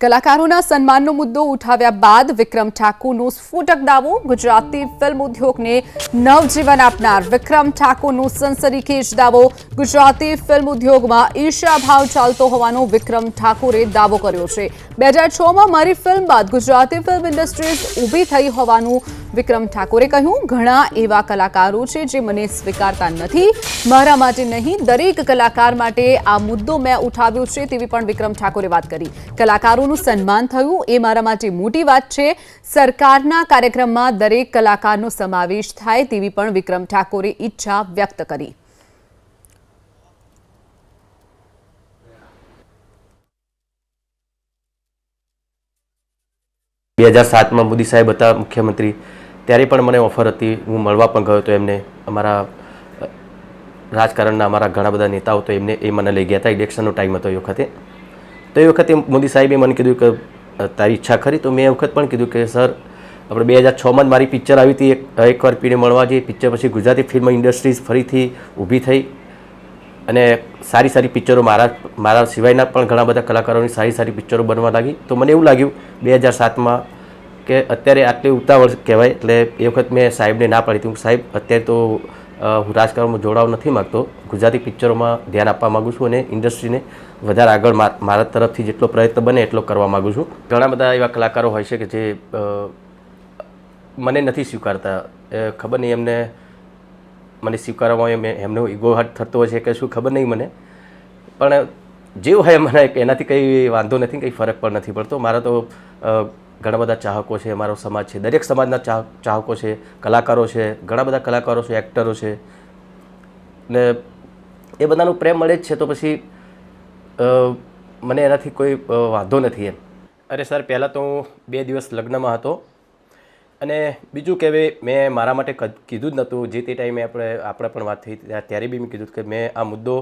કલાકારોના સન્માનનો મુદ્દો ઉઠાવ્યા બાદ વિક્રમ ઠાકોરનો સ્ફોટક દાવો। ગુજરાતી ફિલ્મ ઉદ્યોગને નવજીવન આપનાર વિક્રમ ઠાકોરનો સનસનીખેજ દાવો। ગુજરાતી ફિલ્મ ઉદ્યોગમાં ઈર્ષ્યાભાવ ચાલતો હોવાનો વિક્રમ ઠાકોરે દાવો કર્યો છે। 2006માં મારી ફિલ્મ બાદ ગુજરાતી ફિલ્મ ઇન્ડસ્ટ્રીઝ ઊભી થઈ હોવાનું વિક્રમ ઠાકોરે કહ્યું। ઘણા એવા કલાકારો છે જે મને સ્વીકારતા નથી, મારા માટે નહીં, દરેક કલાકાર માટે આ મુદ્દો મેં ઉઠાવ્યો છે તેવી પણ વિક્રમ ઠાકોરે વાત કરી। કલાકારોનું સન્માન થયું એ મારા માટે મોટી વાત છે। સરકારના કાર્યક્રમમાં દરેક કલાકારનો સમાવેશ થાય તેવી પણ વિક્રમ ઠાકોરે ઈચ્છા વ્યક્ત કરી। में मोदी साहेब था मुख्यमंत्री त्यारे पण मने ऑफर थी, हूँ मळवा पण गयो तो एमने अमारा राजकारणना अमारा घणा बधा नेताओं तो एमने ए मने लई गया था। इलेक्शननो टाइम हतो ए वखते, तो ए वखते मोदी साहेबे मने कीधुं के तारी इच्छा खरी, तो मैं ए वखत पण कीधुं के सर આપણે 2006માં જ મારી પિક્ચર આવી હતી એકવાર પીને મળવા જઈ। પિક્ચર પછી ગુજરાતી ફિલ્મ ઇન્ડસ્ટ્રીઝ ફરીથી ઊભી થઈ અને સારી સારી પિક્ચરો મારા સિવાયના પણ ઘણા બધા કલાકારોની સારી સારી પિક્ચરો બનવા લાગી। તો મને એવું લાગ્યું 2007માં કે અત્યારે આટલી ઉતાવળ કહેવાય, એટલે એ વખત મેં સાહેબને ના પાડી હતી। સાહેબ અત્યારે તો હું રાજકારણમાં જોડાવા નથી માગતો, ગુજરાતી પિક્ચરોમાં ધ્યાન આપવા માગું છું અને ઇન્ડસ્ટ્રીને વધારે આગળ મારા તરફથી જેટલો પ્રયત્ન બને એટલો કરવા માગું છું। ઘણા બધા એવા કલાકારો હોય છે કે જે મને નથી સ્વીકારતા, ખબર નહીં એમને મને સ્વીકારવામાં એમનો ઈગો હર્ટ થતો હોય છે કે શું ખબર નહીં મને, પણ જેવું હોય મને એનાથી કંઈ વાંધો નથી, કંઈ ફરક પણ નથી પડતો। મારા તો ઘણા બધા ચાહકો છે, મારો સમાજ છે, દરેક સમાજના ચાહકો છે, કલાકારો છે, ઘણા બધા કલાકારો છે, એક્ટરો છે, ને એ બધાનો પ્રેમ મળે જ છે, તો પછી મને એનાથી કોઈ વાંધો નથી એમ। અરે સર, પહેલાં તો હું 2 દિવસ લગ્નમાં હતો અને બીજું કે મેં મારા માટે કીધું જ નહોતું। જે તે ટાઈમે આપણે પણ વાત થઈ ત્યારે બી મેં કીધું કે મેં આ મુદ્દો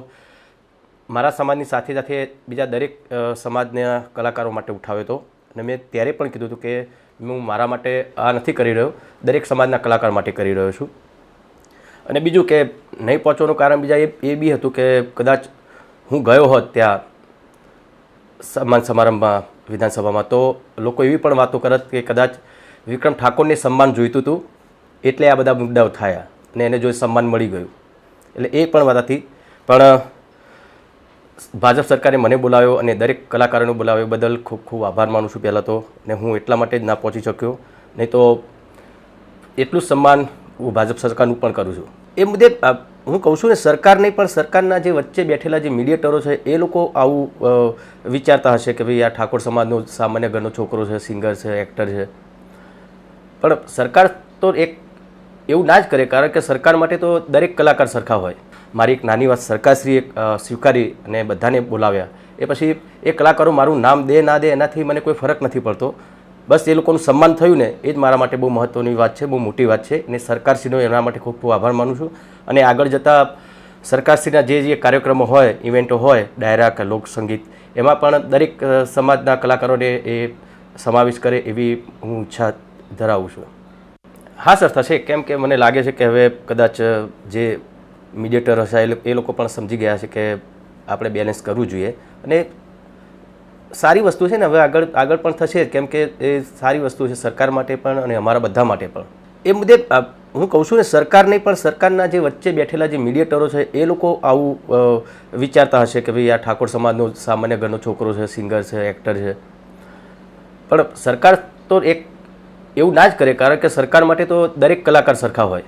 મારા સમાજની સાથે સાથે બીજા દરેક સમાજના કલાકારો માટે ઉઠાવ્યો હતો અને મેં ત્યારે પણ કીધું હતું કે હું મારા માટે આ નથી કરી રહ્યો, દરેક સમાજના કલાકાર માટે કરી રહ્યો છું। અને બીજું કે નહીં પહોંચવાનું કારણ બીજા એ બી હતું કે કદાચ હું ગયો હોત ત્યાં સન્માન સમારંભમાં વિધાનસભામાં તો લોકો એવી પણ વાતો કરત કે કદાચ વિક્રમ ઠાકોરને સન્માન જોઈતું હતું એટલે આ બધા મુદ્દાઓ થયા અને એને જો સન્માન મળી ગયું, એટલે એ પણ વાત હતી। પણ ભાજપ સરકારે મને બોલાવ્યો અને દરેક કલાકારોને બોલાવ્યો બદલ ખૂબ ખૂબ આભાર માનું છું પહેલાં તો, ને હું એટલા માટે જ ના પહોંચી શક્યો, નહીં તો એટલું જ સન્માન હું ભાજપ સરકારનું પણ કરું છું। એ મુદ્દે હું કહું છું ને, સરકાર નહીં પણ સરકારના જે વચ્ચે બેઠેલા જે મીડિયેટરો છે એ લોકો આવું વિચારતા હશે કે ભાઈ આ ઠાકોર સમાજનો સામાન્ય ઘરનો છોકરો છે, સિંગર છે, એક્ટર છે, પણ સરકાર તો એવું ના જ કરે, કારણ કે સરકાર માટે તો દરેક કલાકાર સરખા હોય। મારી એક નાની વાત સરકારશ્રીએ સ્વીકારી અને બધાને બોલાવ્યા, એ પછી એ કલાકારો મારું નામ દે ના દે એનાથી મને કોઈ ફરક નથી પડતો, બસ એ લોકોનું સન્માન થયું ને એ જ મારા માટે બહુ મહત્ત્વની વાત છે, બહુ મોટી વાત છે, અને સરકારશ્રીનો એના માટે ખૂબ ખૂબ આભાર માનું છું। અને આગળ જતાં સરકારશ્રીના જે કાર્યક્રમો હોય, ઇવેન્ટો હોય, ડાયરા કે લોકસંગીત, એમાં પણ દરેક સમાજના કલાકારોને એ સમાવેશ કરે એવી હું ઈચ્છા ધરાવું છું। હા સર, થશે, કેમ કે મને લાગે છે કે હવે કદાચ જે મીડિયેટર હશે એ લોકો પણ સમજી ગયા છે કે આપણે બેલેન્સ કરવું જોઈએ અને સારી વસ્તુ છે ને, હવે આગળ પણ થશે, કેમ કે એ સારી વસ્તુ છે સરકાર માટે પણ અને અમારા બધા માટે પણ। એ મુદ્દે હું કહું છું ને, સરકાર નહીં પણ સરકારના જે વચ્ચે બેઠેલા જે મીડિયેટરો છે એ લોકો આવું વિચારતા હશે કે ભાઈ આ ઠાકોર સમાજનો સામાન્ય ઘરનો છોકરો છે, સિંગર છે, એક્ટર છે, પણ સરકાર તો એવું ના જ કરે, કારણ કે સરકાર માટે તો દરેક કલાકાર સરખા હોય।